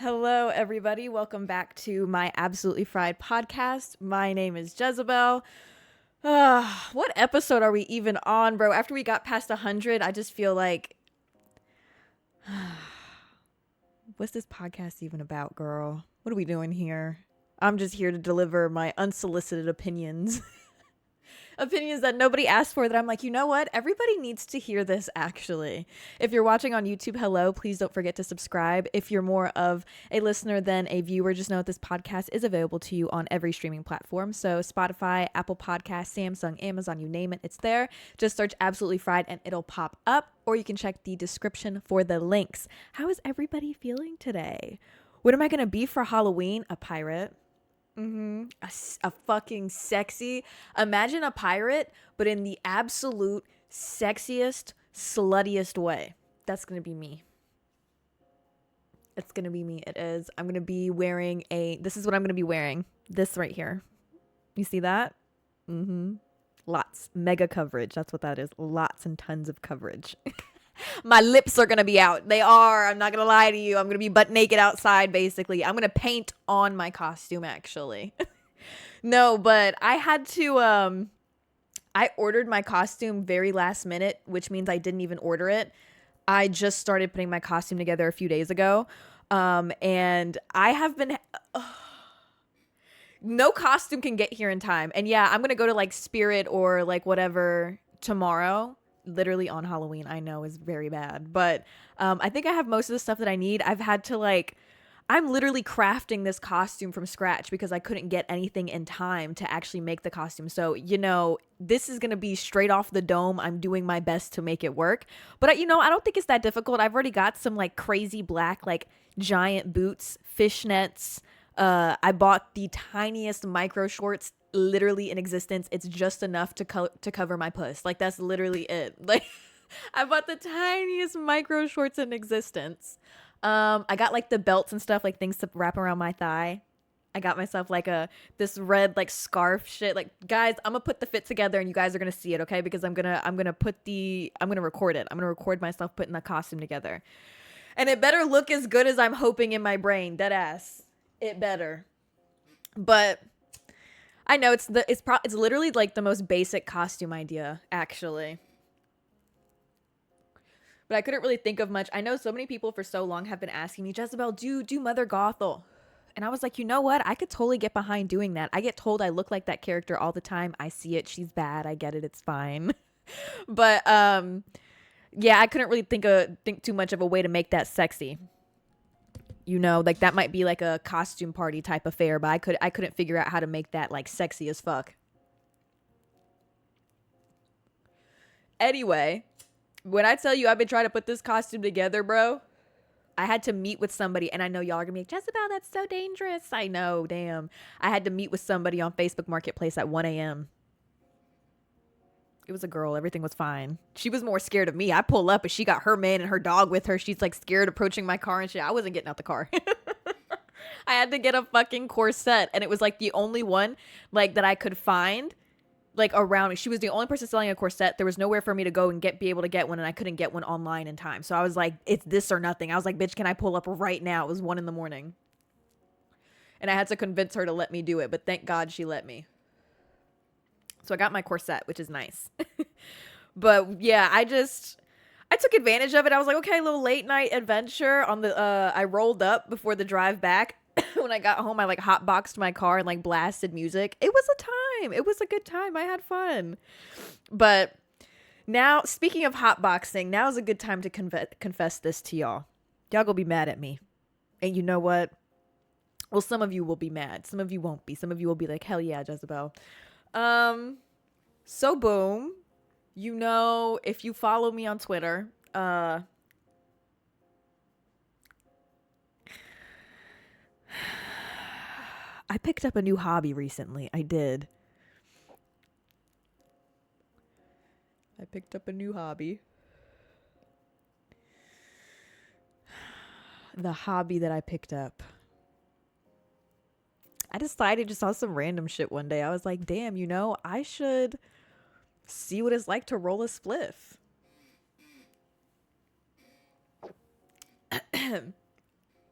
Hello, everybody. Welcome back to my Absolutely Fried podcast. My name is Jezabelle. What episode are we even on, bro? After we got past 100, I just feel like, what's this podcast even about, girl? What are we doing here? I'm just here to deliver my unsolicited opinions. Opinions that nobody asked for that I'm like, you know what? Everybody needs to hear this actually. If you're watching on YouTube, hello, please don't forget to subscribe. If you're more of a listener than a viewer, just know that this podcast is available to you on every streaming platform. So Spotify, Apple Podcasts, Samsung, Amazon, you name it, it's there. Just search Absolutely Fried and it'll pop up, or you can check the description for the links. How is everybody feeling today? What am I going to be for Halloween? A pirate. A fucking sexy. Imagine a pirate, but in the absolute sexiest, sluttiest way. That's gonna be me. It's gonna be me. It is. I'm gonna be wearing this is what I'm gonna be wearing. This right here. You see that? Lots. Mega coverage. That's what that is. Lots and tons of coverage. My lips are gonna be out. They are. I'm not gonna lie to you. I'm gonna be butt naked outside, basically. I'm gonna paint on my costume, actually. No, but I had to I ordered my costume very last minute, which means I didn't even order it. I just started putting my costume together a few days ago. And I have been no costume can get here in time. And yeah, I'm gonna go to like Spirit or like whatever tomorrow. Literally on Halloween, I know is very bad, but I think I have most of the stuff that I need. I've had to I'm literally crafting this costume from scratch because I couldn't get anything in time to actually make the costume. So, this is going to be straight off the dome. I'm doing my best to make it work. But, I don't think it's that difficult. I've already got some crazy black, giant boots, fishnets. I bought the tiniest micro shorts literally in existence. It's just enough to cover my puss. That's literally it. I bought the tiniest micro shorts in existence. I got the belts and stuff, things to wrap around my thigh. I got myself this red scarf shit. Guys, I'm gonna put the fit together and you guys are gonna see it, okay? Because I'm gonna record it. I'm gonna record myself putting the costume together. And it better look as good as I'm hoping in my brain. Dead ass. It better. But I know it's literally the most basic costume idea, actually. But I couldn't really think of much. I know so many people for so long have been asking me, Jezabelle, do Mother Gothel. And I was like, you know what? I could totally get behind doing that. I get told I look like that character all the time. I see it. She's bad. I get it. It's fine. But yeah, I couldn't really think too much of a way to make that sexy. That might be a costume party type affair, but I couldn't figure out how to make that sexy as fuck. Anyway, when I tell you I've been trying to put this costume together, bro, I had to meet with somebody, and I know y'all are gonna be like, Jezabelle, that's so dangerous. I know, damn. I had to meet with somebody on Facebook Marketplace at 1 a.m. It was a girl. Everything was fine. She was more scared of me. I pull up and she got her man and her dog with her. She's scared approaching my car and shit. I wasn't getting out the car. I had to get a fucking corset, and it was the only one that I could find around me. She was the only person selling a corset. There was nowhere for me to go and be able to get one, and I couldn't get one online in time. So I was like, it's this or nothing. I was like, bitch, can I pull up right now? It was 1 a.m. And I had to convince her to let me do it, but thank God she let me. So I got my corset, which is nice. But yeah, I took advantage of it. I was like, okay, a little late night adventure on the I rolled up before the drive back. When I got home, I hotboxed my car and blasted music. It was a time. It was a good time. I had fun. But now, speaking of hotboxing, now is a good time to confess this to y'all. Y'all gonna be mad at me. And you know what? Well, some of you will be mad. Some of you won't be. Some of you will be like, hell yeah, Jezabelle. So boom. If you follow me on Twitter, I picked up a new hobby recently. I did. I picked up a new hobby. The hobby that I picked up. I decided just on some random shit one day. I was like, damn, I should see what it's like to roll a spliff.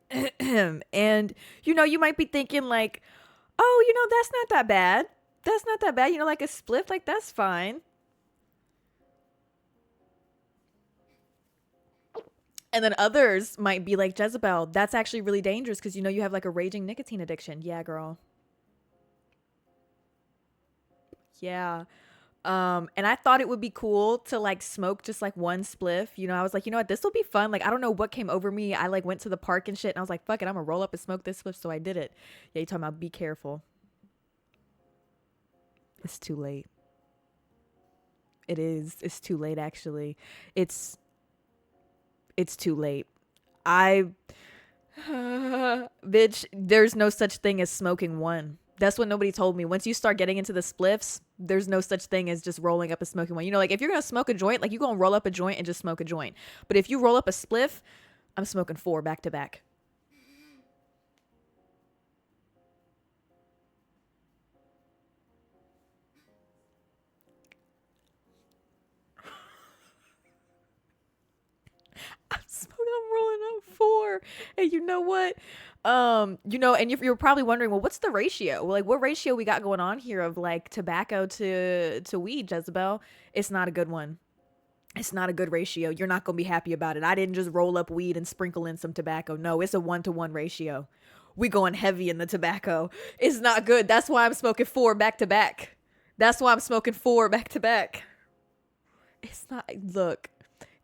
And, you might be thinking like, oh, that's not that bad. That's not that bad. Like a spliff, like that's fine. And then others might be like, Jezabelle, that's actually really dangerous because you have like a raging nicotine addiction. Yeah, girl. Yeah. And I thought it would be cool to like smoke just like one spliff. I was like, you know what, this will be fun. Like, I don't know what came over me. I like went to the park and shit and I was like, fuck it, I'm gonna roll up and smoke this spliff. So I did it. Yeah, you talking about be careful. It's too late. It is. It's too late actually. It's it's too late. I bitch, there's no such thing as smoking one. That's what nobody told me. Once you start getting into the spliffs, there's no such thing as just rolling up and smoking one. Like if you're gonna smoke a joint, like you gonna roll up a joint and just smoke a joint. But if you roll up a spliff, I'm smoking 4 back to back. I'm rolling up 4. And you know what? And you're probably wondering, well, what's the ratio? Well, like what ratio we got going on here of like tobacco to weed, Jezebel? It's not a good one. It's not a good ratio. You're not gonna be happy about it. I didn't just roll up weed and sprinkle in some tobacco. No, it's a 1-to-1 ratio. We going heavy in the tobacco. It's not good. That's why I'm smoking 4 back to back. That's why I'm smoking 4 back to back. It's not. Look,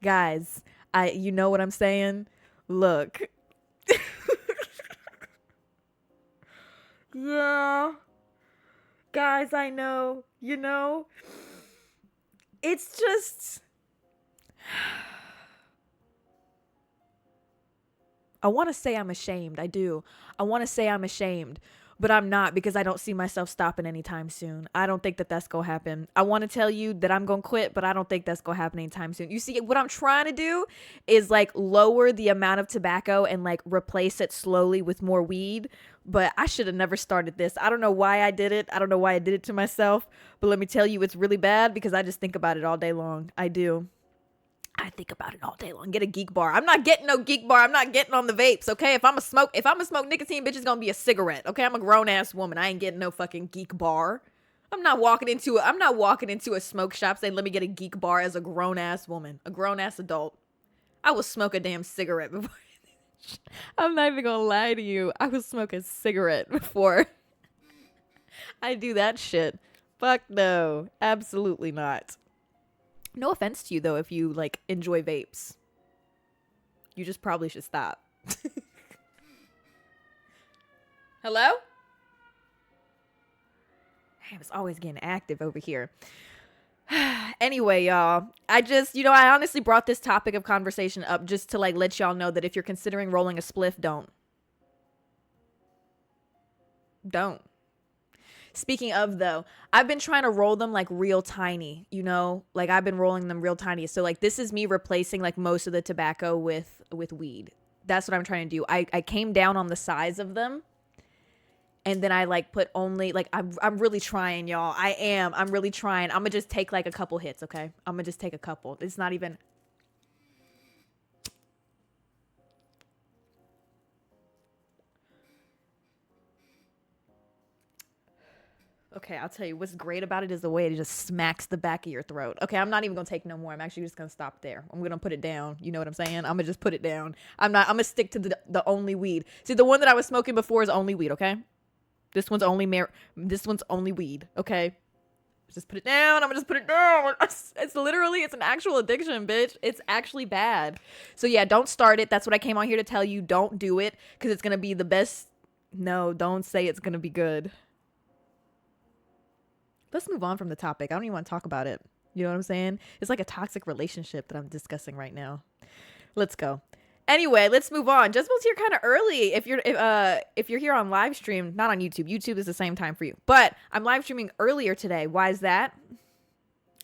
guys. You know what I'm saying? Look. Yeah. Guys, I know. It's just I want to say I'm ashamed. I do. I want to say I'm ashamed, but I'm not because I don't see myself stopping anytime soon. I don't think that that's going to happen. I want to tell you that I'm going to quit, but I don't think that's going to happen anytime soon. You see, what I'm trying to do is like lower the amount of tobacco and like replace it slowly with more weed. But I should have never started this. I don't know why I did it. I don't know why I did it to myself. But let me tell you, it's really bad because I just think about it all day long. I do. I think about it all day long. Get a geek bar. I'm not getting no geek bar. I'm not getting on the vapes. Okay. If I'm a smoke nicotine, bitch, it's gonna be a cigarette. Okay. I'm a grown ass woman. I ain't getting no fucking geek bar. I'm not walking into a smoke shop saying, let me get a geek bar as a grown ass woman, a grown ass adult. I will smoke a damn cigarette before. I'm not even gonna lie to you. I will smoke a cigarette before I do that shit. Fuck no. Absolutely not. No offense to you though if you like enjoy vapes. You just probably should stop. Hello? Damn, it's always getting active over here. Anyway, y'all, I honestly brought this topic of conversation up just to like let y'all know that if you're considering rolling a spliff, don't. Speaking of though, I've been trying to roll them like real tiny, like I've been rolling them real tiny. So like this is me replacing like most of the tobacco with weed. That's what I'm trying to do. I came down on the size of them. And then I like put only like I'm really trying, y'all. I'm really trying. I'm gonna just take like a couple hits, okay? I'm gonna just take a couple. It's not even. Okay, I'll tell you what's great about it is the way it just smacks the back of your throat. Okay, I'm not even gonna take no more. I'm actually just gonna stop there. I'm gonna put it down. You know what I'm saying? I'm gonna just put it down. I'm gonna stick to the only weed. See, the one that I was smoking before is only weed, okay? This one's only weed, okay? Just put it down. I'm gonna just put it down. It's literally, it's an actual addiction, bitch. It's actually bad. So yeah, don't start it. That's what I came on here to tell you. Don't do it because it's gonna be the best. No, don't say it's gonna be good. Let's move on from the topic. I don't even want to talk about it. You know what I'm saying? It's like a toxic relationship that I'm discussing right now. Let's go. Anyway, let's move on. Jezebel's here kind of early. If you're here on live stream, not on YouTube. YouTube is the same time for you. But I'm live streaming earlier today. Why is that?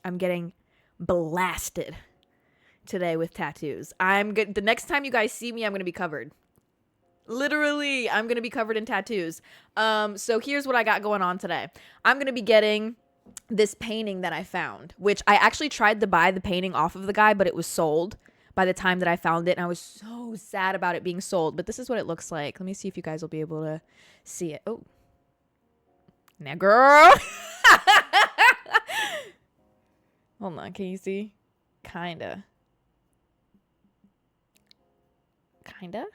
I'm getting blasted today with tattoos. I'm good. The next time you guys see me, I'm going to be covered. Literally, I'm going to be covered in tattoos. So here's what I got going on today. I'm going to be getting this painting that I found, which I actually tried to buy the painting off of the guy, but it was sold by the time that I found it. And I was so sad about it being sold. But this is what it looks like. Let me see if you guys will be able to see it. Oh. Now, girl. Hold on. Can you see? Kinda. A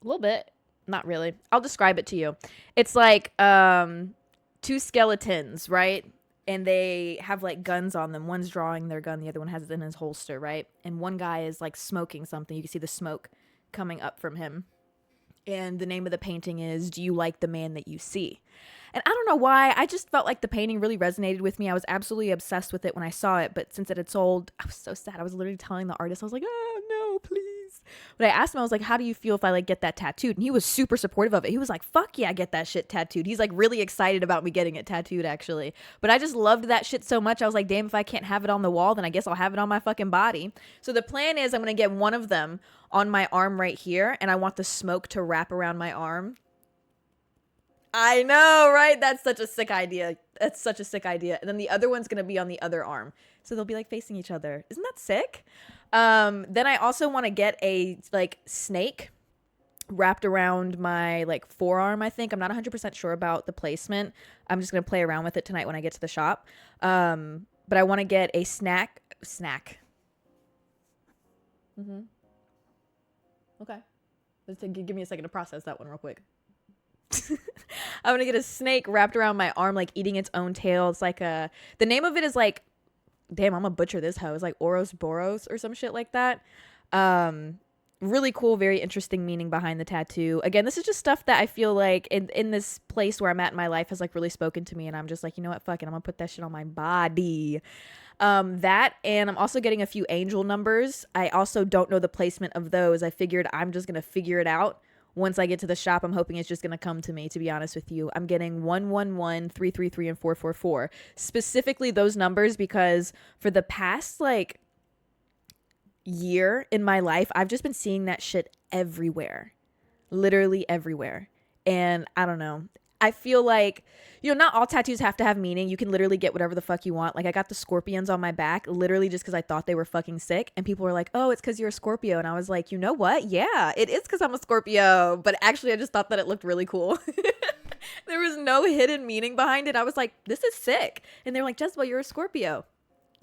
little bit. Not really. I'll describe it to you. It's like two skeletons, right? And they have like guns on them. One's drawing their gun, the other one has it in his holster, right? And one guy is like smoking something. You can see the smoke coming up from him. And the name of the painting is "Do You Like the Man That You See?" And I don't know why, I just felt like the painting really resonated with me. I was absolutely obsessed with it when I saw it, but since it had sold, I was so sad. I was literally telling the artist, I was like, oh no, please. But I asked him, I was like, how do you feel if I like get that tattooed? And he was super supportive of it. He was like, fuck yeah, get that shit tattooed. He's like really excited about me getting it tattooed, actually. But I just loved that shit so much. I was like, damn, if I can't have it on the wall, then I guess I'll have it on my fucking body. So the plan is I'm going to get one of them on my arm right here, and I want the smoke to wrap around my arm. I know, right? That's such a sick idea. That's such a sick idea. And then the other one's going to be on the other arm. So they'll be like facing each other. Isn't that sick? Then I also want to get a like snake wrapped around my like forearm, I think. I'm not 100% sure about the placement. I'm just going to play around with it tonight when I get to the shop. But I want to get a snack. Mm-hmm. Okay. Give me a second to process that one real quick. I'm gonna get a snake wrapped around my arm, like eating its own tail. It's like the name of it is like, damn, I'm gonna butcher this hoe. It's like Ouroboros or some shit like that. Really cool, very interesting meaning behind the tattoo. Again, this is just stuff that I feel like in this place where I'm at in my life has like really spoken to me, and I'm just like, you know what, fuck it, I'm gonna put that shit on my body. That, and I'm also getting a few angel numbers. I also don't know the placement of those. I figured I'm just gonna figure it out. Once I get to the shop, I'm hoping it's just going to come to me, to be honest with you. I'm getting 111, 333, and 444. Specifically those numbers because for the past, like, year in my life, I've just been seeing that shit everywhere. Literally everywhere. And I don't know. I feel like, you know, not all tattoos have to have meaning. You can literally get whatever the fuck you want. Like, I got the scorpions on my back literally just because I thought they were fucking sick. And people were like, oh, it's because you're a Scorpio. And I was like, you know what? Yeah, it is because I'm a Scorpio. But actually, I just thought that it looked really cool. There was no hidden meaning behind it. I was like, this is sick. And they were like, Jezabelle, you're a Scorpio.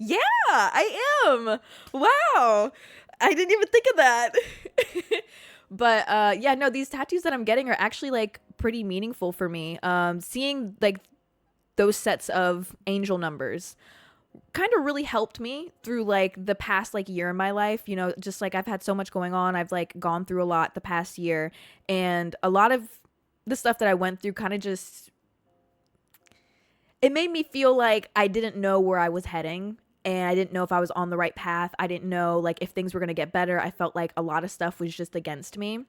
Yeah, I am. Wow. I didn't even think of that. But yeah, no, these tattoos that I'm getting are actually like pretty meaningful for me. Seeing like those sets of angel numbers kind of really helped me through like the past like year in my life. You know, just like I've had so much going on. I've like gone through a lot the past year, and a lot of the stuff that I went through kind of just, it made me feel like I didn't know where I was heading. And I didn't know if I was on the right path. I didn't know like if things were going to get better. I felt like a lot of stuff was just against me.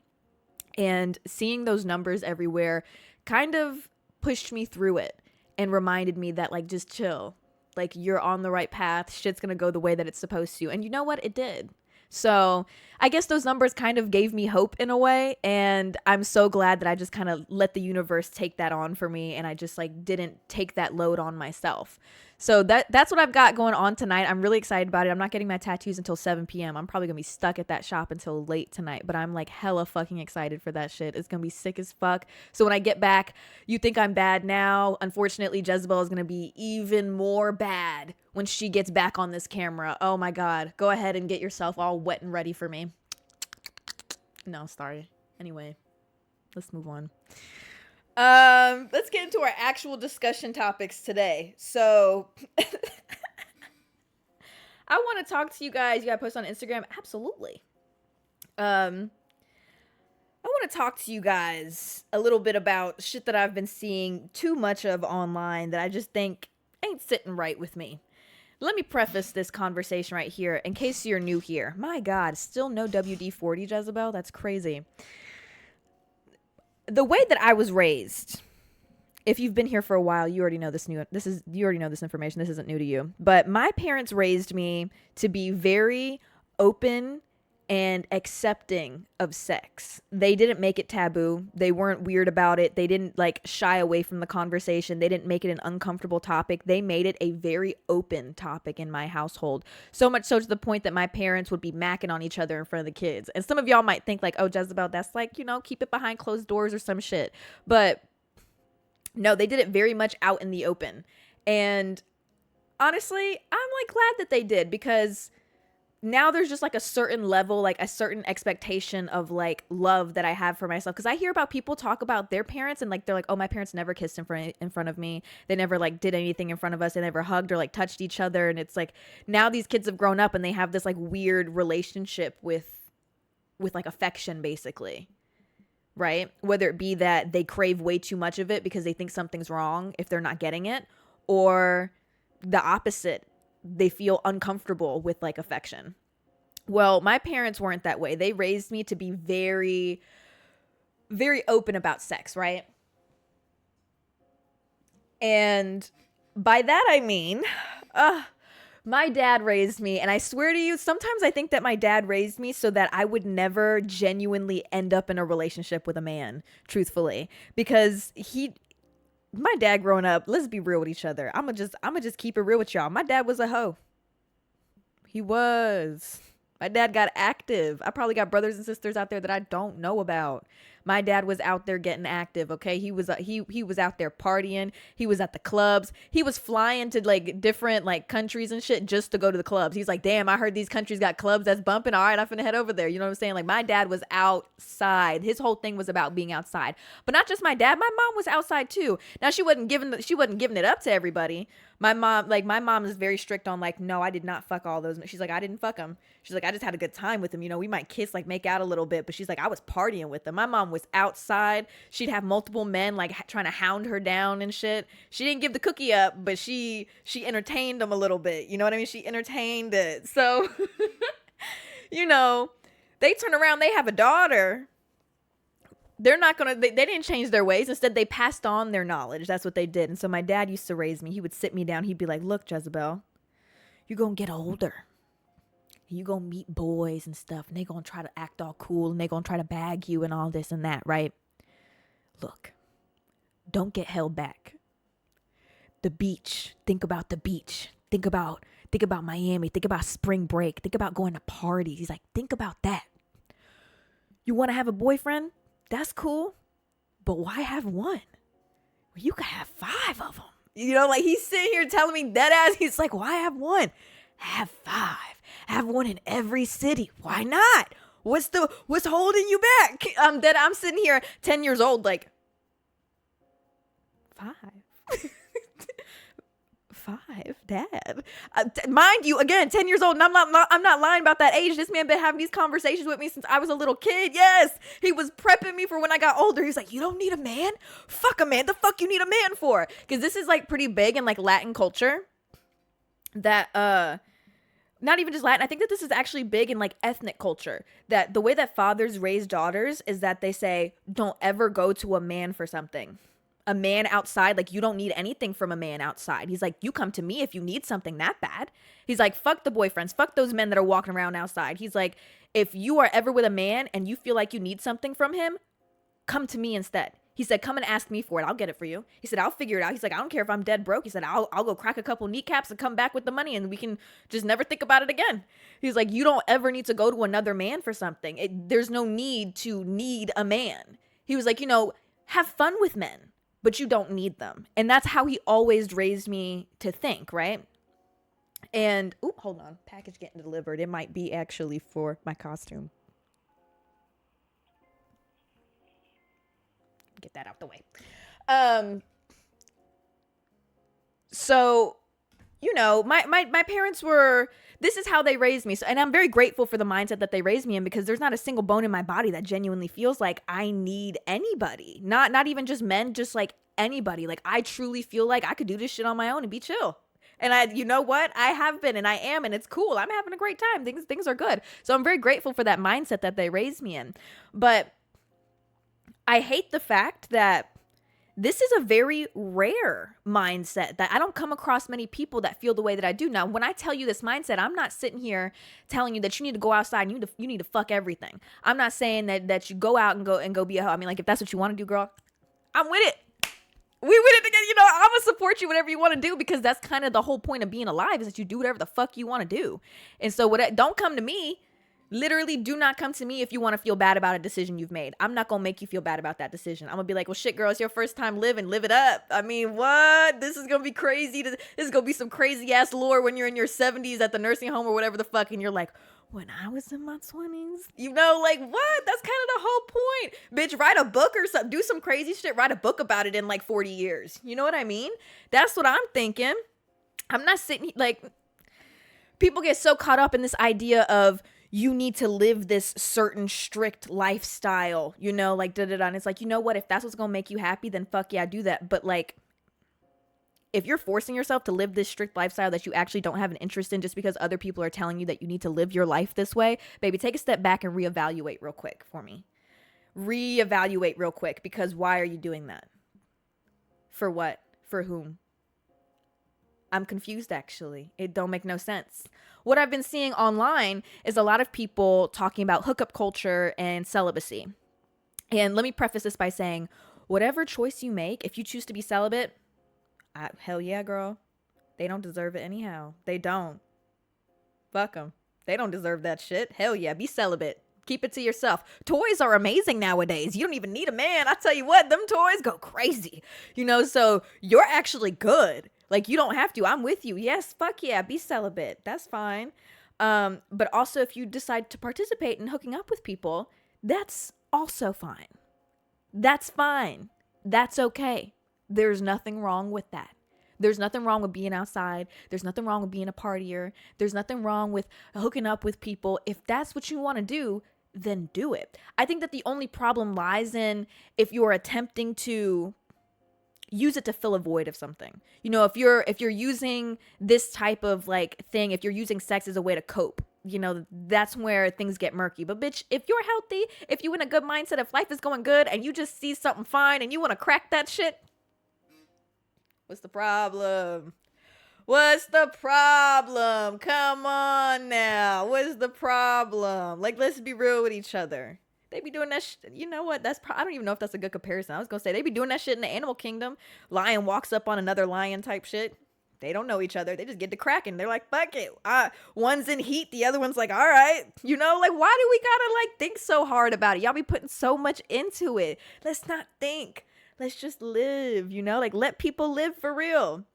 And seeing those numbers everywhere kind of pushed me through it and reminded me that like, just chill. Like, you're on the right path. Shit's going to go the way that it's supposed to. And you know what? It did. So I guess those numbers kind of gave me hope in a way. And I'm so glad that I just kind of let the universe take that on for me. And I just like didn't take that load on myself. So that's what I've got going on tonight. I'm really excited about it. I'm not getting my tattoos until 7 p.m. I'm probably going to be stuck at that shop until late tonight. But I'm like hella fucking excited for that shit. It's going to be sick as fuck. So when I get back, you think I'm bad now. Unfortunately, Jezabelle is going to be even more bad when she gets back on this camera. Oh my God. Go ahead and get yourself all wet and ready for me. No, sorry. Anyway, let's move on. Let's get into our actual discussion topics today. So I want to talk to you guys. You got to post on Instagram? Absolutely. I want to talk to you guys a little bit about shit that I've been seeing too much of online that I just think ain't sitting right with me. Let me preface this conversation right here in case you're new here. My God, still no WD-40, Jezabelle? That's crazy. The way that I was raised, if you've been here for a while, you already know this information. This isn't new to you. But my parents raised me to be very open and accepting of sex. They didn't make it taboo. They weren't weird about it. They didn't like shy away from the conversation. They didn't make it an uncomfortable topic. They made it a very open topic in my household. So much so to the point that my parents would be macking on each other in front of the kids. And some of y'all might think like, oh, Jezabelle, that's like, you know, keep it behind closed doors or some shit. But no, they did it very much out in the open. And honestly, I'm like glad that they did, because now there's just like a certain level, like a certain expectation of like love that I have for myself. Cause I hear about people talk about their parents and like, they're like, oh, my parents never kissed in front of me. They never like did anything in front of us. They never hugged or like touched each other. And it's like, now these kids have grown up and they have this like weird relationship with like affection, basically. Right. Whether it be that they crave way too much of it because they think something's wrong if they're not getting it, or the opposite. They feel uncomfortable with like affection. Well, my parents weren't that way. They raised me to be very, very open about sex, right? And by that, I mean, my dad raised me, and I swear to you, sometimes I think that my dad raised me so that I would never genuinely end up in a relationship with a man, truthfully, because my dad growing up, let's be real with each other. I'm gonna just keep it real with y'all. My dad was a hoe. He was. My dad got active. I probably got brothers and sisters out there that I don't know about. My dad was out there getting active, okay? He was he was out there partying. He was at the clubs. He was flying to like different like countries and shit just to go to the clubs. He's like, damn, I heard these countries got clubs that's bumping. All right, I'm finna head over there. You know what I'm saying? Like, my dad was outside. His whole thing was about being outside. But not just my dad. My mom was outside too. Now she wasn't giving it up to everybody. My mom is very strict on like, no, I did not fuck all those. She's like, I didn't fuck them. She's like, I just had a good time with them. You know, we might kiss, like make out a little bit, but she's like, I was partying with them. My mom was outside. She'd have multiple men like trying to hound her down and shit. She didn't give the cookie up, but she entertained them a little bit. You know what I mean? She entertained it. So, you know, they turn around, they have a daughter. They're not going to, they didn't change their ways. Instead, they passed on their knowledge. That's what they did. And so my dad used to raise me. He would sit me down. He'd be like, look, Jezabelle, you're going to get older. You're going to meet boys and stuff. And they're going to try to act all cool. And they're going to try to bag you and all this and that, right? Look, don't get held back. The beach. Think about the beach. Think about Miami. Think about spring break. Think about going to parties. He's like, think about that. You want to have a boyfriend? That's cool, but why have one? You could have 5 of them. You know, like he's sitting here telling me dead ass. He's like, why have one? Have 5. Have one in every city. Why not? What's holding you back? That I'm sitting here 10 years old, like 5. 5, Dad. Mind you, again, 10 years old, and I'm not lying about that age. This man been having these conversations with me since I was a little kid. Yes, he was prepping me for when I got older. He's like, you don't need a man? Fuck a man. The fuck you need a man for? Because this is like pretty big in like Latin culture. That not even just Latin. I think that this is actually big in like ethnic culture. That the way that fathers raise daughters is that they say, don't ever go to a man for something. A man outside, like you don't need anything from a man outside. He's like, you come to me if you need something that bad. He's like, fuck the boyfriends, fuck those men that are walking around outside. He's like, if you are ever with a man and you feel like you need something from him, come to me instead. He said, come and ask me for it. I'll get it for you. He said, I'll figure it out. He's like, I don't care if I'm dead broke. He said, I'll go crack a couple kneecaps and come back with the money and we can just never think about it again. He's like, you don't ever need to go to another man for something. There's no need to need a man. He was like, you know, have fun with men, but you don't need them. And that's how he always raised me to think, right? And, hold on. Package getting delivered. It might be actually for my costume. Get that out the way. So, you know, my parents were, this is how they raised me. So, and I'm very grateful for the mindset that they raised me in, because there's not a single bone in my body that genuinely feels like I need anybody. Not even just men, just like anybody. Like I truly feel like I could do this shit on my own and be chill. And you know what? I have been and I am, and it's cool. I'm having a great time. Things are good. So I'm very grateful for that mindset that they raised me in. But I hate the fact that this is a very rare mindset that I don't come across many people that feel the way that I do. Now, when I tell you this mindset, I'm not sitting here telling you that you need to go outside and you need to fuck everything. I'm not saying that you go out and go be a hoe. I mean, like, if that's what you want to do, girl, I'm with it. We with it together. You know, I'm gonna support you whatever you want to do, because that's kind of the whole point of being alive, is that you do whatever the fuck you want to do. And so don't come to me. Literally, do not come to me if you want to feel bad about a decision you've made. I'm not going to make you feel bad about that decision. I'm going to be like, well, shit, girl, it's your first time living. Live it up. I mean, what? This is going to be crazy. This is going to be some crazy ass lore when you're in your 70s at the nursing home or whatever the fuck. And you're like, when I was in my 20s, you know, like, what? That's kind of the whole point. Bitch, write a book or something. Do some crazy shit. Write a book about it in like 40 years. You know what I mean? That's what I'm thinking. I'm not sitting like, people get so caught up in this idea of, you need to live this certain strict lifestyle, you know, like da-da-da. And it's like, you know what? If that's what's going to make you happy, then fuck yeah, do that. But like, if you're forcing yourself to live this strict lifestyle that you actually don't have an interest in just because other people are telling you that you need to live your life this way, baby, take a step back and reevaluate real quick for me. Reevaluate real quick, because why are you doing that? For what? For whom? I'm confused, actually. It don't make no sense. What I've been seeing online is a lot of people talking about hookup culture and celibacy. And let me preface this by saying, whatever choice you make, if you choose to be celibate, hell yeah, girl. They don't deserve it anyhow. They don't. Fuck them. They don't deserve that shit. Hell yeah, be celibate. Keep it to yourself. Toys are amazing nowadays. You don't even need a man. I tell you what, them toys go crazy. You know, so you're actually good. Like, you don't have to. I'm with you. Yes, fuck yeah, be celibate. That's fine. But also, if you decide to participate in hooking up with people, that's also fine. That's fine. That's okay. There's nothing wrong with that. There's nothing wrong with being outside. There's nothing wrong with being a partier. There's nothing wrong with hooking up with people. If that's what you want to do, then do it. I think that the only problem lies in if you're attempting to use it to fill a void of something. You know, if you're using this type of like thing, if you're using sex as a way to cope, you know, that's where things get murky. But bitch, if you're healthy, if you in a good mindset, if life is going good and you just see something fine and you want to crack that shit, what's the problem? What's the problem? Come on now. What's the problem? Like, let's be real with each other. They be doing that shit. You know what? I don't even know if that's a good comparison. I was going to say, they be doing that shit in the animal kingdom. Lion walks up on another lion type shit. They don't know each other. They just get to cracking. They're like, fuck it. One's in heat. The other one's like, all right. You know, like, why do we gotta like think so hard about it? Y'all be putting so much into it. Let's not think. Let's just live, you know, like, let people live for real.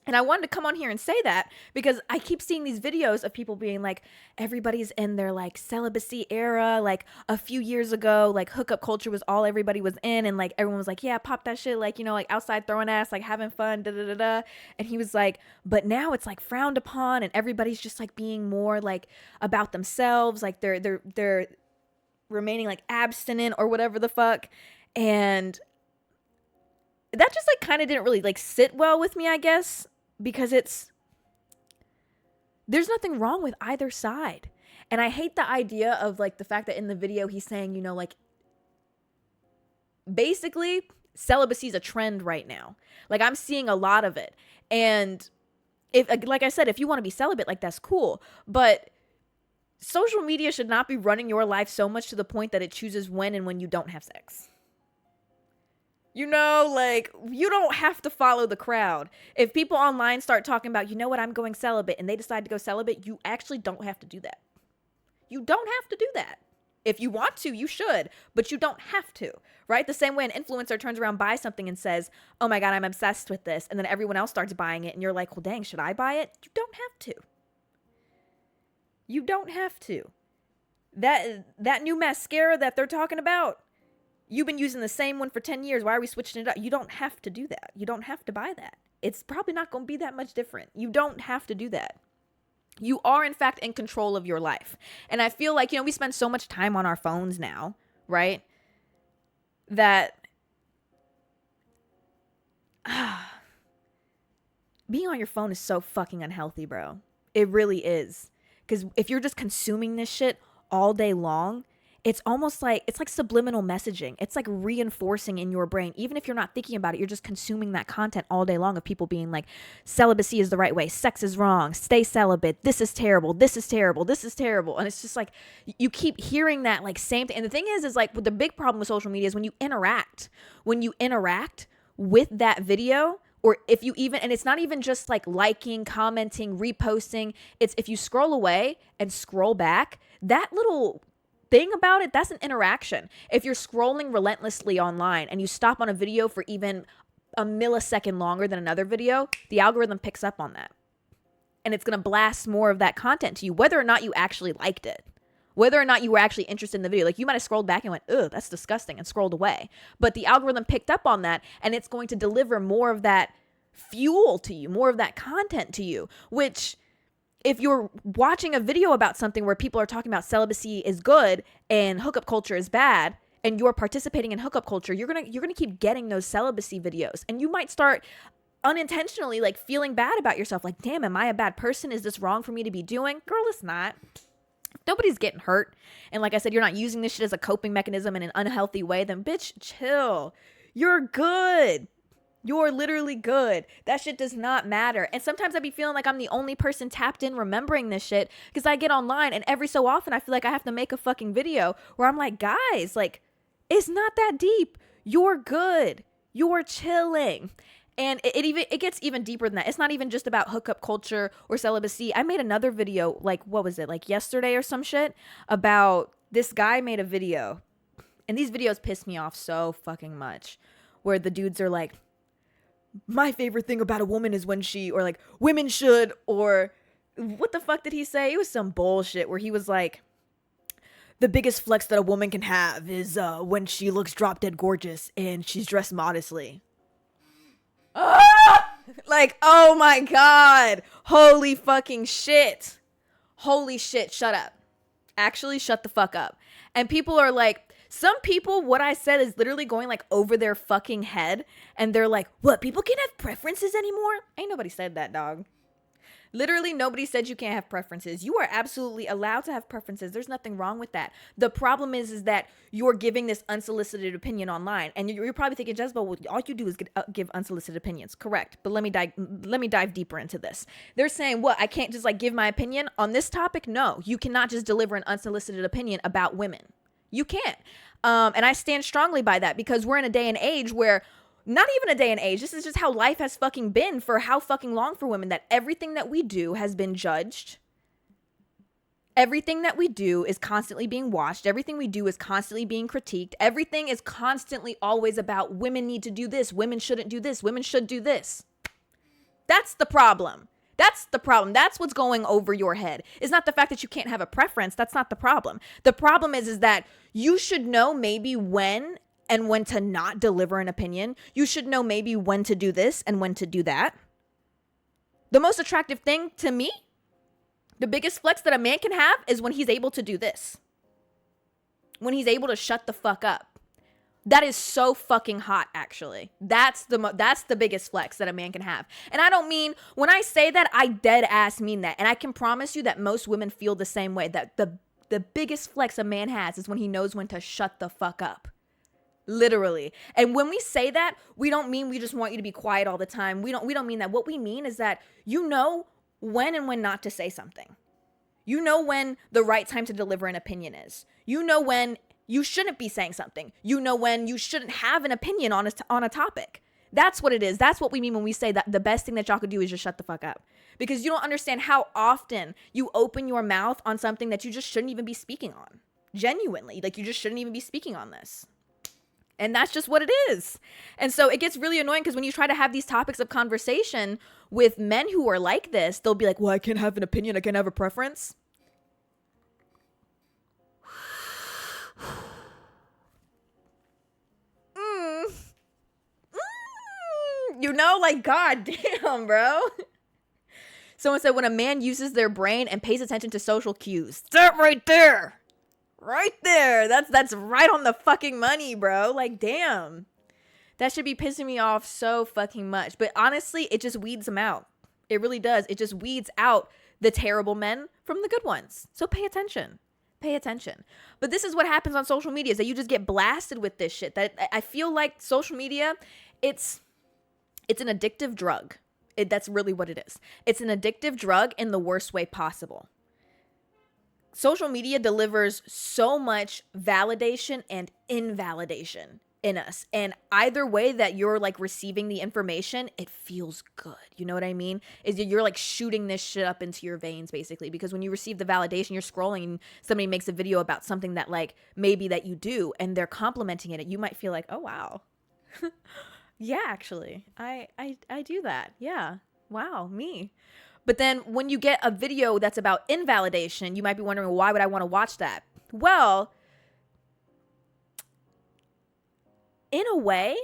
And I wanted to come on here and say that because I keep seeing these videos of people being like, everybody's in their like celibacy era. Like a few years ago, like hookup culture was all everybody was in. And like, everyone was like, yeah, pop that shit. Like, you know, like outside throwing ass, like having fun, da da da da. And he was like, but now it's like frowned upon and everybody's just like being more like about themselves. Like they're remaining like abstinent or whatever the fuck. And that just like kind of didn't really like sit well with me, I guess. Because there's nothing wrong with either side. And I hate the idea of like the fact that in the video he's saying, you know, like basically celibacy is a trend right now. Like I'm seeing a lot of it. And if, like I said, if you want to be celibate, like that's cool. But social media should not be running your life so much to the point that it chooses when and when you don't have sex. You know, like, you don't have to follow the crowd. If people online start talking about, you know what, I'm going celibate, and they decide to go celibate, you actually don't have to do that. You don't have to do that. If you want to, you should, but you don't have to, right? The same way an influencer turns around, buys something and says, oh my God, I'm obsessed with this. And then everyone else starts buying it, and you're like, well, dang, should I buy it? You don't have to. You don't have to. That new mascara that they're talking about, you've been using the same one for 10 years. Why are we switching it up? You don't have to do that. You don't have to buy that. It's probably not going to be that much different. You don't have to do that. You are, in fact, in control of your life. And I feel like, you know, we spend so much time on our phones now, right? That being on your phone is so fucking unhealthy, bro. It really is. Because if you're just consuming this shit all day long, it's almost like, it's like subliminal messaging. It's like reinforcing in your brain. Even if you're not thinking about it, you're just consuming that content all day long of people being like, celibacy is the right way. Sex is wrong. Stay celibate. This is terrible. This is terrible. This is terrible. And it's just like, you keep hearing that like same thing. And the thing is like the big problem with social media is when you interact with that video, or if you even, and it's not even just like liking, commenting, reposting. It's if you scroll away and scroll back, that little thing about it, that's an interaction. If you're scrolling relentlessly online and you stop on a video for even a millisecond longer than another video, the algorithm picks up on that. And it's going to blast more of that content to you, whether or not you actually liked it, whether or not you were actually interested in the video. Like you might have scrolled back and went, ugh, that's disgusting, and scrolled away. But the algorithm picked up on that, and it's going to deliver more of that fuel to you, more of that content to you, which if you're watching a video about something where people are talking about celibacy is good and hookup culture is bad, and you're participating in hookup culture, you're gonna keep getting those celibacy videos, and you might start unintentionally like feeling bad about yourself. Like, damn, am I a bad person? Is this wrong for me to be doing? Girl, it's not. Nobody's getting hurt. And like I said, you're not using this shit as a coping mechanism in an unhealthy way. Then bitch, chill. You're good. You're literally good. That shit does not matter. And sometimes I be feeling like I'm the only person tapped in remembering this shit, because I get online and every so often I feel like I have to make a fucking video where I'm like, guys, like, it's not that deep. You're good. You're chilling. And it gets even deeper than that. It's not even just about hookup culture or celibacy. I made another video, like, what was it, like yesterday or some shit, about this guy made a video. And these videos piss me off so fucking much, where the dudes are like, my favorite thing about a woman is when she, or like, women should, or what the fuck did he say? It was some bullshit where he was like, the biggest flex that a woman can have is when she looks drop dead gorgeous and she's dressed modestly. Ah! Like, oh my God. Holy fucking shit. Holy shit. Shut up. Actually, shut the fuck up. And people are like, some people, what I said is literally going like over their fucking head. And they're like, what? People can't have preferences anymore? Ain't nobody said that, dog. Literally nobody said you can't have preferences. You are absolutely allowed to have preferences. There's nothing wrong with that. The problem is that you're giving this unsolicited opinion online. And you're probably thinking, Jezabelle, well, all you do is give unsolicited opinions. Correct. But let me dive deeper into this. They're saying, what? I can't just like give my opinion on this topic? No, you cannot just deliver an unsolicited opinion about women. You can't. And I stand strongly by that, because we're in a day and age where, not even a day and age, this is just how life has fucking been for how fucking long for women, that everything that we do has been judged. Everything that we do is constantly being watched. Everything we do is constantly being critiqued. Everything is constantly always about women need to do this. Women shouldn't do this. Women should do this. That's the problem. That's the problem. That's what's going over your head. It's not the fact that you can't have a preference. That's not the problem. The problem is that you should know maybe when and when to not deliver an opinion. You should know maybe when to do this and when to do that. The most attractive thing to me, the biggest flex that a man can have, is when he's able to do this. When he's able to shut the fuck up. That is so fucking hot, actually. That's the biggest flex that a man can have. And I don't mean, when I say that, I dead ass mean that. And I can promise you that most women feel the same way. That the biggest flex a man has is when he knows when to shut the fuck up. Literally. And when we say that, we don't mean we just want you to be quiet all the time. We don't mean that. What we mean is that you know when and when not to say something. You know when the right time to deliver an opinion is. You know when you shouldn't be saying something. You know when you shouldn't have an opinion on a topic. That's what it is. That's what we mean when we say that the best thing that y'all could do is just shut the fuck up. Because you don't understand how often you open your mouth on something that you just shouldn't even be speaking on. Genuinely. Like, you just shouldn't even be speaking on this. And that's just what it is. And so it gets really annoying, because when you try to have these topics of conversation with men who are like this, they'll be like, well, I can't have an opinion. I can't have a preference. You know, like, god damn, bro. Someone said, when a man uses their brain and pays attention to social cues. That right there. Right there. That's right on the fucking money, bro. Like, damn. That should be pissing me off so fucking much. But honestly, it just weeds them out. It really does. It just weeds out the terrible men from the good ones. So pay attention. Pay attention. But this is what happens on social media, is that you just get blasted with this shit. That I feel like social media, it's an addictive drug. That's really what it is. It's an addictive drug in the worst way possible. Social media delivers so much validation and invalidation in us. And either way that you're like receiving the information, it feels good. You know what I mean? Is you're like shooting this shit up into your veins, basically. Because when you receive the validation, you're scrolling and somebody makes a video about something that like maybe that you do and they're complimenting it. You might feel like, oh, wow. Yeah, actually, I do that. Yeah. Wow, me. But then when you get a video that's about invalidation, you might be wondering, why would I want to watch that? Well, in a way,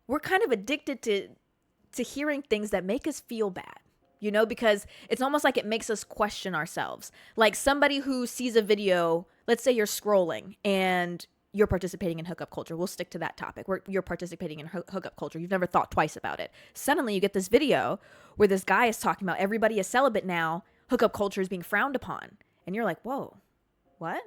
we're kind of addicted to hearing things that make us feel bad, you know, because it's almost like it makes us question ourselves. Like somebody who sees a video, let's say you're scrolling and you're participating in hookup culture. We'll stick to that topic where you're participating in hookup culture. You've never thought twice about it. Suddenly you get this video where this guy is talking about everybody is celibate now. Hookup culture is being frowned upon. And you're like, whoa, what?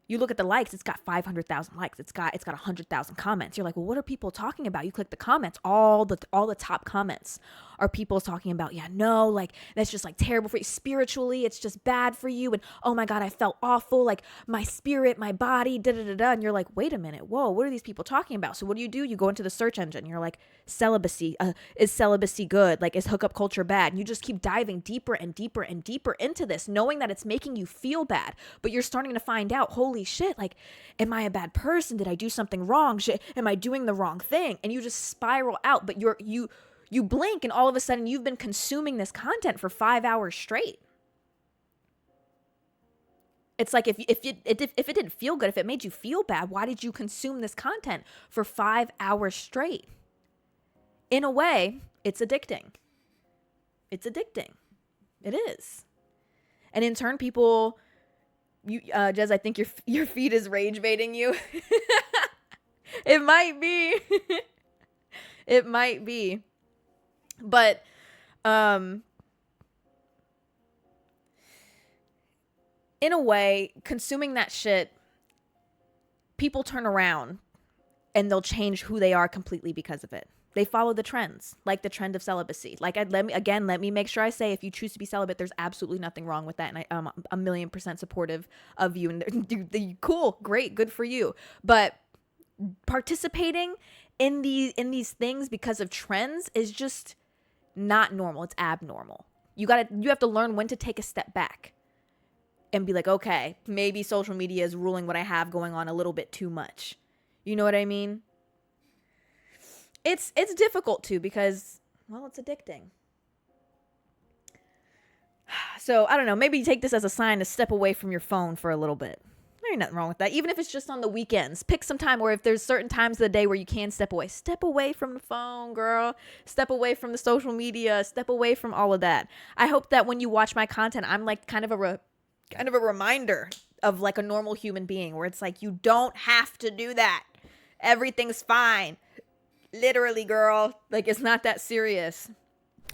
You look at the likes, it's got 500,000 likes. It's got 100,000 comments. You're like, well, what are people talking about? You click the comments, all the top comments are people talking about, yeah, no, like that's just like terrible for you. Spiritually, it's just bad for you. And oh my God, I felt awful. Like my spirit, my body, da da da da. And you're like, wait a minute, whoa, what are these people talking about? So what do? You go into the search engine. You're like, celibacy, is celibacy good? Like, is hookup culture bad? And you just keep diving deeper and deeper and deeper into this, knowing that it's making you feel bad. But you're starting to find out, holy shit, like, am I a bad person? Did I do something wrong? Am I doing the wrong thing? And you just spiral out. But you blink and all of a sudden you've been consuming this content for 5 hours straight. It's like if it didn't feel good, if it made you feel bad, why did you consume this content for 5 hours straight? In a way, it's addicting. It's addicting. It is. And in turn, people, Jez, I think your feed is rage baiting you. It might be. It might be. But in a way, consuming that shit, people turn around and they'll change who they are completely because of it. They follow the trends, like the trend of celibacy. Like, let me make sure I say, if you choose to be celibate, there's absolutely nothing wrong with that. And I'm 1,000,000% supportive of you. And cool, great, good for you. But participating in these things because of trends is just not normal. It's abnormal. You have to learn when to take a step back and be like, okay, maybe social media is ruling what I have going on a little bit too much. You know what I mean? It's difficult too because, well, it's addicting. So I don't know, maybe take this as a sign to step away from your phone for a little bit. There ain't nothing wrong with that. Even if it's just on the weekends, pick some time, or if there's certain times of the day where you can step away from the phone, girl, step away from the social media, step away from all of that. I hope that when you watch my content, I'm like kind of a reminder of like a normal human being, where it's like, you don't have to do that. Everything's fine. Literally, girl, like it's not that serious.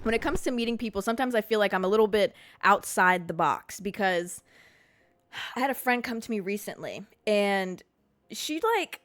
When it comes to meeting people, sometimes I feel like I'm a little bit outside the box, because I had a friend come to me recently and she like,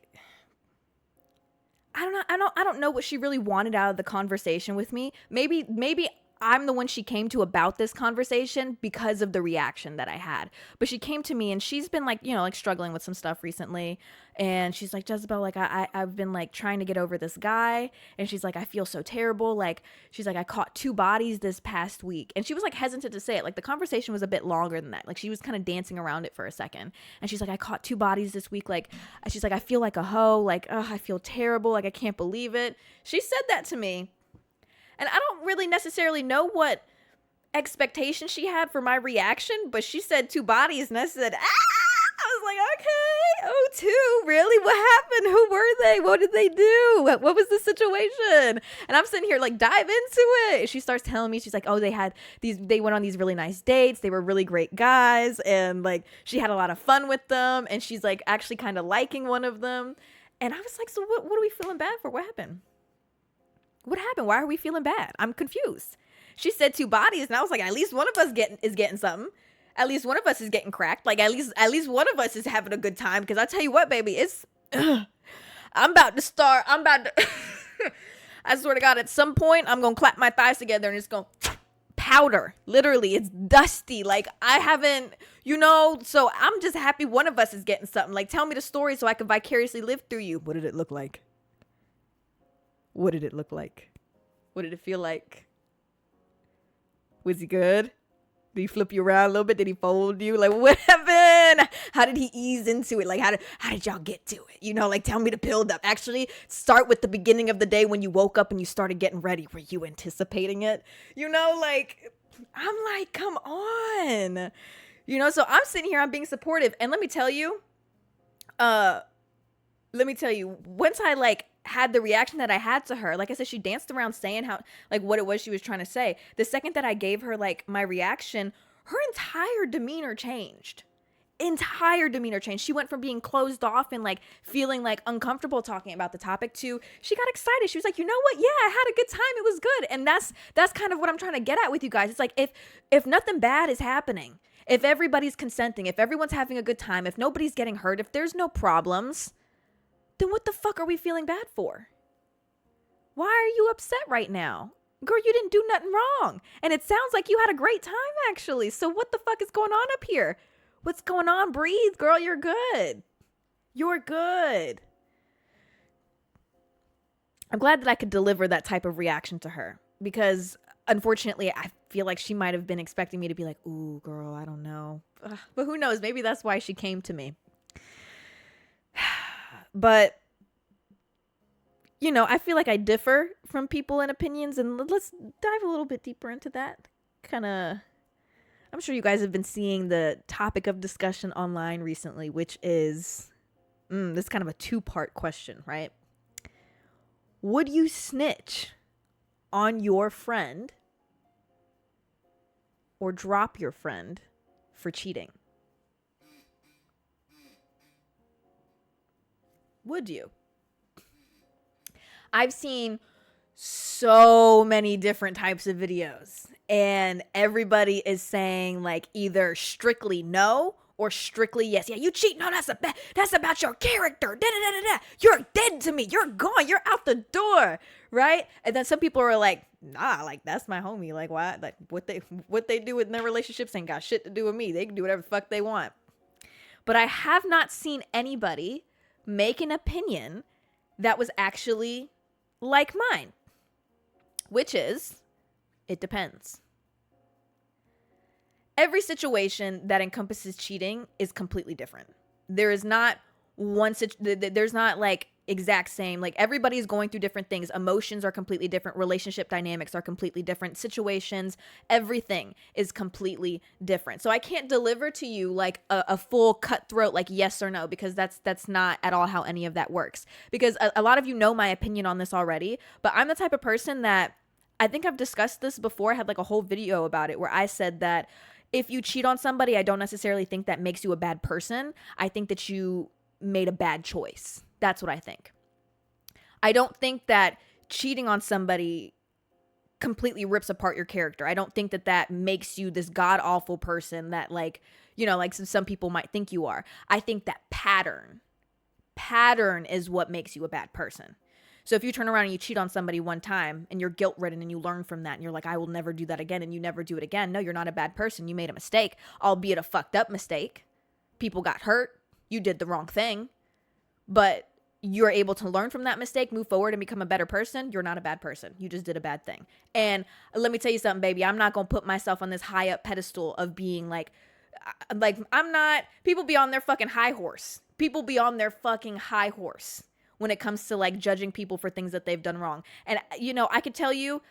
I don't know what she really wanted out of the conversation with me. Maybe I'm the one she came to about this conversation because of the reaction that I had. But she came to me and she's been like, you know, like struggling with some stuff recently. And she's like, Jezabelle, like I've been like trying to get over this guy. And she's like, I feel so terrible. Like, she's like, I caught 2 bodies this past week. And she was like hesitant to say it. Like the conversation was a bit longer than that. Like she was kind of dancing around it for a second. And she's like, I caught 2 bodies this week. Like, she's like, I feel like a hoe. Like, I feel terrible. Like, I can't believe it. She said that to me. And I don't really necessarily know what expectation she had for my reaction, but she said 2 bodies, and I said, I was like, okay, oh, 2, really? What happened? Who were they? What did they do? What was the situation? And I'm sitting here like, dive into it. She starts telling me, she's like, oh, they went on these really nice dates. They were really great guys. And like, she had a lot of fun with them. And she's like actually kind of liking one of them. And I was like, so what are we feeling bad for? What happened? What happened? Why are we feeling bad? I'm confused. She said 2 bodies, and I was like, at least one of us is getting something. At least one of us is getting cracked. Like at least one of us is having a good time. Because I tell you what, baby, it's I'm about to start. I'm about to I swear to God, at some point I'm gonna clap my thighs together and it's gonna powder. Literally, it's dusty. Like I haven't, so I'm just happy one of us is getting something. Like tell me the story so I can vicariously live through you. What did it look like? What did it look like? What did it feel like? Was he good? Did he flip you around a little bit? Did he fold you? Like what happened? How did he ease into it? Like how did y'all get to it? Like tell me the build up. Actually, start with the beginning of the day when you woke up and you started getting ready. Were you anticipating it? Like I'm like, come on. So I'm sitting here, I'm being supportive. And let me tell you, once I like had the reaction that I had to her, like I said, she danced around saying how, like what it was she was trying to say. The second that I gave her like my reaction, her entire demeanor changed. She went from being closed off and like feeling like uncomfortable talking about the topic to she got excited. She was like, you know what? Yeah, I had a good time. It was good. And that's kind of what I'm trying to get at with you guys. It's like if nothing bad is happening, if everybody's consenting, if everyone's having a good time, if nobody's getting hurt, if there's no problems, then what the fuck are we feeling bad for? Why are you upset right now? Girl, you didn't do nothing wrong. And it sounds like you had a great time, actually. So what the fuck is going on up here? What's going on? Breathe, girl. You're good. You're good. I'm glad that I could deliver that type of reaction to her because, unfortunately, I feel like she might have been expecting me to be like, ooh, girl, I don't know. Ugh. But who knows? Maybe that's why she came to me. But, I feel like I differ from people in opinions, and let's dive a little bit deeper into that. I'm sure you guys have been seeing the topic of discussion online recently, which is, this is kind of a two-part question, right? Would you snitch on your friend or drop your friend for cheating? Would you? I've seen so many different types of videos and everybody is saying like either strictly no or strictly yes. Yeah, you cheat. No, that's about your character. Da-da-da-da-da. You're dead to me. You're gone. You're out the door. Right? And then some people are like, nah, like that's my homie. Like why? Like what they do in their relationships ain't got shit to do with me. They can do whatever the fuck they want. But I have not seen anybody make an opinion that was actually like mine, which is, it depends. Every situation that encompasses cheating is completely different. There is not there's not like exact same, like everybody's going through different things. Emotions are completely different. Relationship dynamics are completely different. Situations, everything is completely different. So I can't deliver to you like a full cutthroat, like yes or no, because that's not at all how any of that works. Because a lot of you know my opinion on this already, but I'm the type of person that, I think I've discussed this before. I had like a whole video about it where I said that if you cheat on somebody, I don't necessarily think that makes you a bad person. I think that you made a bad choice. That's what I think. I don't think that cheating on somebody completely rips apart your character. I don't think that makes you this god-awful person that like some people might think you are. I think that pattern is what makes you a bad person. So if you turn around and you cheat on somebody one time and you're guilt-ridden and you learn from that and you're like, I will never do that again, and you never do it again. No, you're not a bad person. You made a mistake, albeit a fucked up mistake. People got hurt. You did the wrong thing. But you're able to learn from that mistake, move forward, and become a better person. You're not a bad person. You just did a bad thing. And let me tell you something, baby. I'm not going to put myself on this high up pedestal of being like I'm not. People be on their fucking high horse. People be on their fucking high horse when it comes to like judging people for things that they've done wrong. And I could tell you,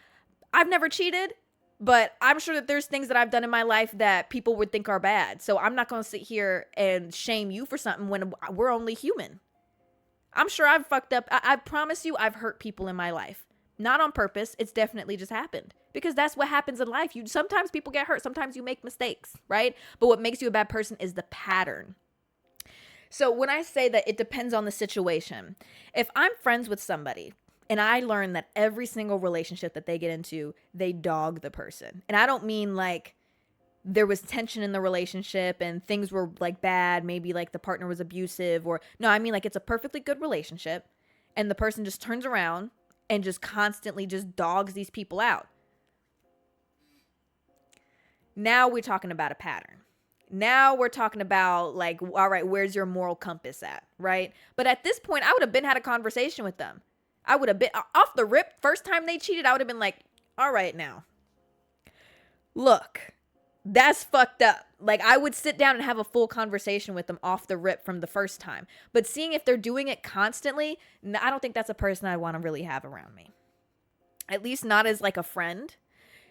I've never cheated, but I'm sure that there's things that I've done in my life that people would think are bad. So I'm not going to sit here and shame you for something when we're only human. I'm sure I've fucked up. I promise you I've hurt people in my life. Not on purpose. It's definitely just happened. Because that's what happens in life. Sometimes people get hurt. Sometimes you make mistakes, right? But what makes you a bad person is the pattern. So when I say that it depends on the situation, if I'm friends with somebody and I learn that every single relationship that they get into, they dog the person. And I don't mean like there was tension in the relationship and things were like bad, maybe like the partner was abusive, or no, I mean like it's a perfectly good relationship and the person just turns around and just constantly just dogs these people out. Now we're talking about a pattern. Now we're talking about like, all right, where's your moral compass at, right? But at this point, I would have been had a conversation with them. I would have been off the rip. First time they cheated, I would have been like, all right, now, look, that's fucked up. Like, I would sit down and have a full conversation with them off the rip from the first time. But seeing if they're doing it constantly, I don't think that's a person I want to really have around me. At least not as like a friend.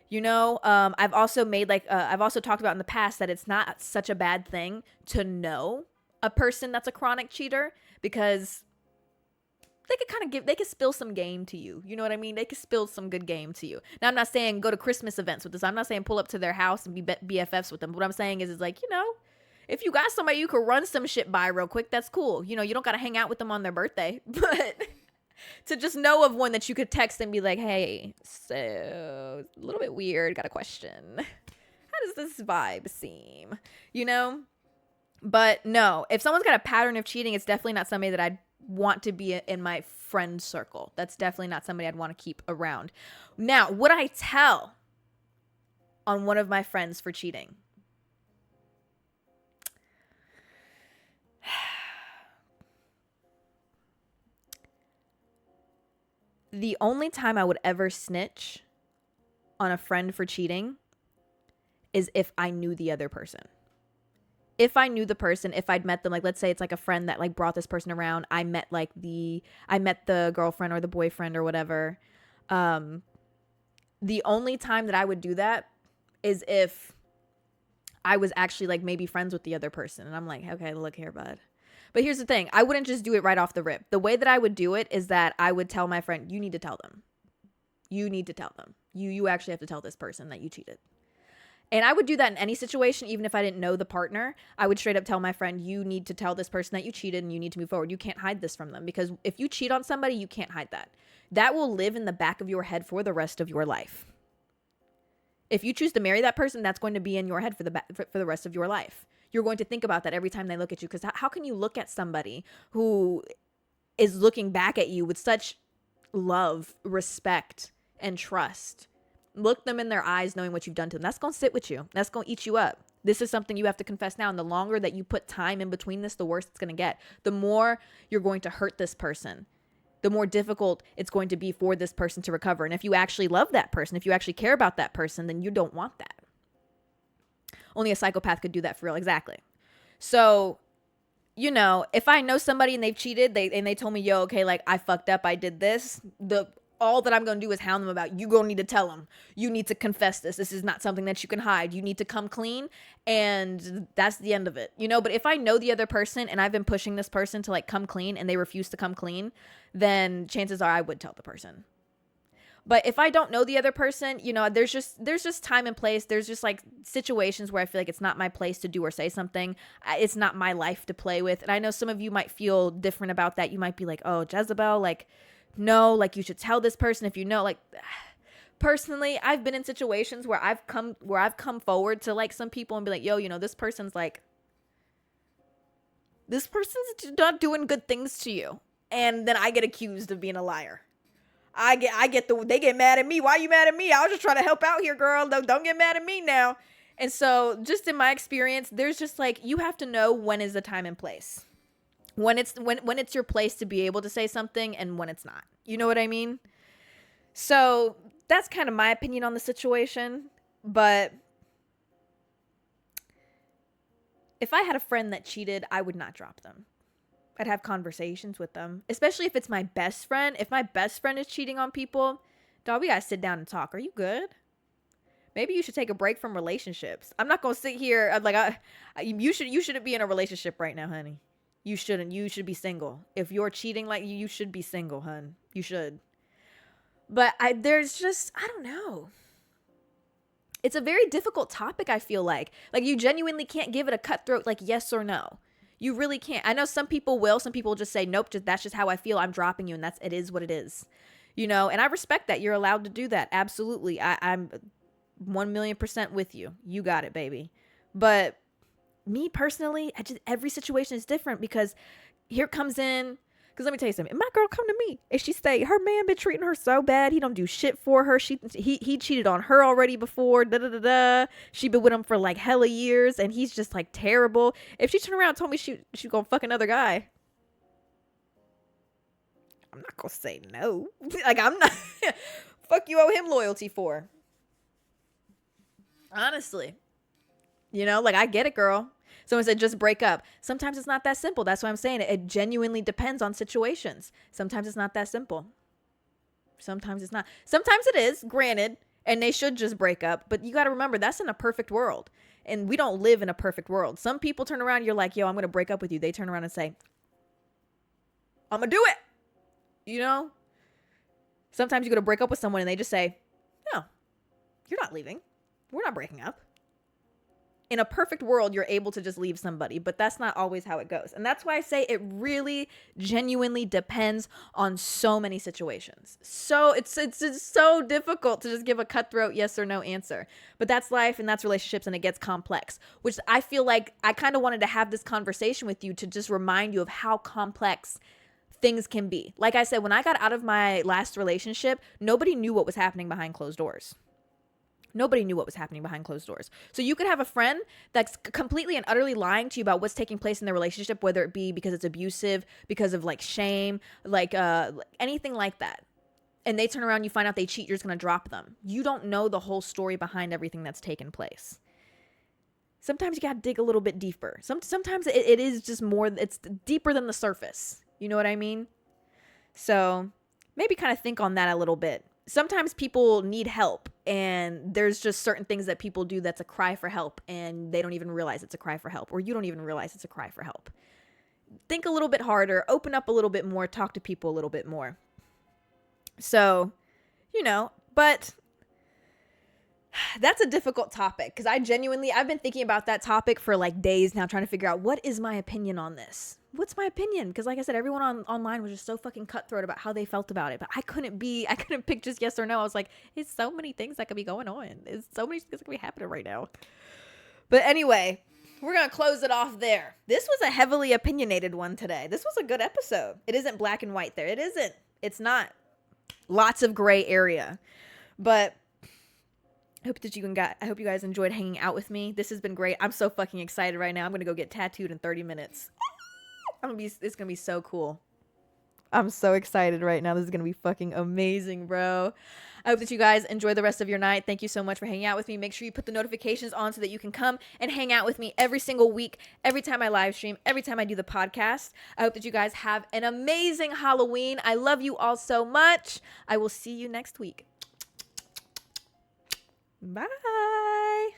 You know, I've also I've also talked about in the past that it's not such a bad thing to know a person that's a chronic cheater, because they could spill some game to you. You know what I mean? They could spill some good game to you. Now, I'm not saying go to Christmas events with this. I'm not saying pull up to their house and be BFFs with them. But what I'm saying is like, you know, if you got somebody you could run some shit by real quick, that's cool. You know, you don't got to hang out with them on their birthday, but to just know of one that you could text and be like, hey, so a little bit weird, got a question. How does this vibe seem? You know? But no, if someone's got a pattern of cheating, it's definitely not somebody that I'd want to be in my friend circle. That's definitely not somebody I'd want to keep around. Now, would I tell on one of my friends for cheating? The only time I would ever snitch on a friend for cheating is if I knew the other person. If I knew the person, if I'd met them, like let's say it's like a friend that like brought this person around. I met the girlfriend or the boyfriend or whatever. The only time that I would do that is if I was actually like maybe friends with the other person. And I'm like, okay, look here, bud. But here's the thing. I wouldn't just do it right off the rip. The way that I would do it is that I would tell my friend, you need to tell them. You need to tell them. You actually have to tell this person that you cheated. And I would do that in any situation, even if I didn't know the partner. I would straight up tell my friend, you need to tell this person that you cheated and you need to move forward. You can't hide this from them, because if you cheat on somebody, you can't hide that. That will live in the back of your head for the rest of your life. If you choose to marry that person, that's going to be in your head for the rest of your life. You're going to think about that every time they look at you, because how can you look at somebody who is looking back at you with such love, respect, and trust? Look them in their eyes knowing what you've done to them. That's going to sit with you. That's going to eat you up. This is something you have to confess now. And the longer that you put time in between this, the worse it's going to get. The more you're going to hurt this person. The more difficult it's going to be for this person to recover. And if you actually love that person, if you actually care about that person, then you don't want that. Only a psychopath could do that for real. Exactly. So, you know, if I know somebody and they've cheated, they told me, yo, okay, like I fucked up, I did this. All that I'm going to do is hound them about, you going to need to tell them. You need to confess this. This is not something that you can hide. You need to come clean. And that's the end of it. You know, but if I know the other person and I've been pushing this person to like come clean and they refuse to come clean, then chances are I would tell the person. But if I don't know the other person, you know, there's just time and place. There's just like situations where I feel like it's not my place to do or say something. It's not my life to play with. And I know some of you might feel different about that. You might be like, oh, Jezabelle, like, no, like you should tell this person if you know. Like, personally, I've been in situations where I've come forward to like some people and be like, yo, you know, this person's not doing good things to you. And then I get accused of being a liar. They get mad at me. Why are you mad at me? I was just trying to help out here, girl. Don't get mad at me now. And so just in my experience, there's just like, you have to know when is the time and place. When it's your place to be able to say something and when it's not. You know what I mean? So that's kind of my opinion on the situation. But if I had a friend that cheated, I would not drop them. I'd have conversations with them, especially if it's my best friend. If my best friend is cheating on people, dog, we gotta sit down and talk. Are you good? Maybe you should take a break from relationships. I'm not gonna sit here. I'm like, you shouldn't be in a relationship right now, honey. You shouldn't. You should be single. If you're cheating like you should be single, hun. You should. But there's just, I don't know. It's a very difficult topic, I feel like. Like, you genuinely can't give it a cutthroat, like, yes or no. You really can't. I know some people will. Some people just say, nope, that's just how I feel. I'm dropping you, and it is what it is. You know, and I respect that. You're allowed to do that. Absolutely. 1,000,000% with you. You got it, baby. But me personally, every situation is different, because here comes in, because let me tell you something. If my girl come to me and she say her man been treating her so bad, he don't do shit for her. He cheated on her already before. Da da da da. She been with him for like hella years, and he's just like terrible. If she turned around and told me she gonna fuck another guy, I'm not gonna say no. Like, I'm not. Fuck you owe him loyalty for. Honestly, like, I get it, girl. Someone said just break up. Sometimes it's not that simple. That's why I'm saying it. It genuinely depends on situations. Sometimes it's not that simple. Sometimes it's not. Sometimes it is, granted, and they should just break up. But you got to remember, that's in a perfect world. And we don't live in a perfect world. Some people turn around, you're like, yo, I'm going to break up with you. They turn around and say, I'm going to do it. Sometimes you go to break up with someone and they just say, no, you're not leaving. We're not breaking up. In a perfect world, you're able to just leave somebody, but that's not always how it goes. And that's why I say it really genuinely depends on so many situations. So it's so difficult to just give a cutthroat yes or no answer. But that's life, and that's relationships, and it gets complex, which I feel like I kind of wanted to have this conversation with you to just remind you of how complex things can be. Like I said, when I got out of my last relationship, nobody knew what was happening behind closed doors. Nobody knew what was happening behind closed doors. So you could have a friend that's completely and utterly lying to you about what's taking place in their relationship, whether it be because it's abusive, because of like shame, like anything like that. And they turn around, you find out they cheat, you're just going to drop them. You don't know the whole story behind everything that's taken place. Sometimes you got to dig a little bit deeper. Sometimes it is just more, it's deeper than the surface. You know what I mean? So maybe kind of think on that a little bit. Sometimes people need help, and there's just certain things that people do that's a cry for help, and they don't even realize it's a cry for help, or you don't even realize it's a cry for help. Think a little bit harder, open up a little bit more, talk to people a little bit more. So, but that's a difficult topic, because I've been thinking about that topic for like days now, trying to figure out what is my opinion on this. What's my opinion? Because like I said, everyone online was just so fucking cutthroat about how they felt about it. But I couldn't pick just yes or no. I was like, it's so many things that could be going on. It's so many things that could be happening right now. But anyway, we're going to close it off there. This was a heavily opinionated one today. This was a good episode. It isn't black and white there. It isn't. It's not. Lots of gray area. But I hope you guys enjoyed hanging out with me. This has been great. I'm so fucking excited right now. I'm going to go get tattooed in 30 minutes. It's gonna be so cool. I'm so excited right now. This is gonna be fucking amazing, bro. I hope that you guys enjoy the rest of your night. Thank you so much for hanging out with me. Make sure you put the notifications on so that you can come and hang out with me every single week, every time I live stream, every time I do the podcast. I hope that you guys have an amazing Halloween. I love you all so much. I will see you next week. Bye.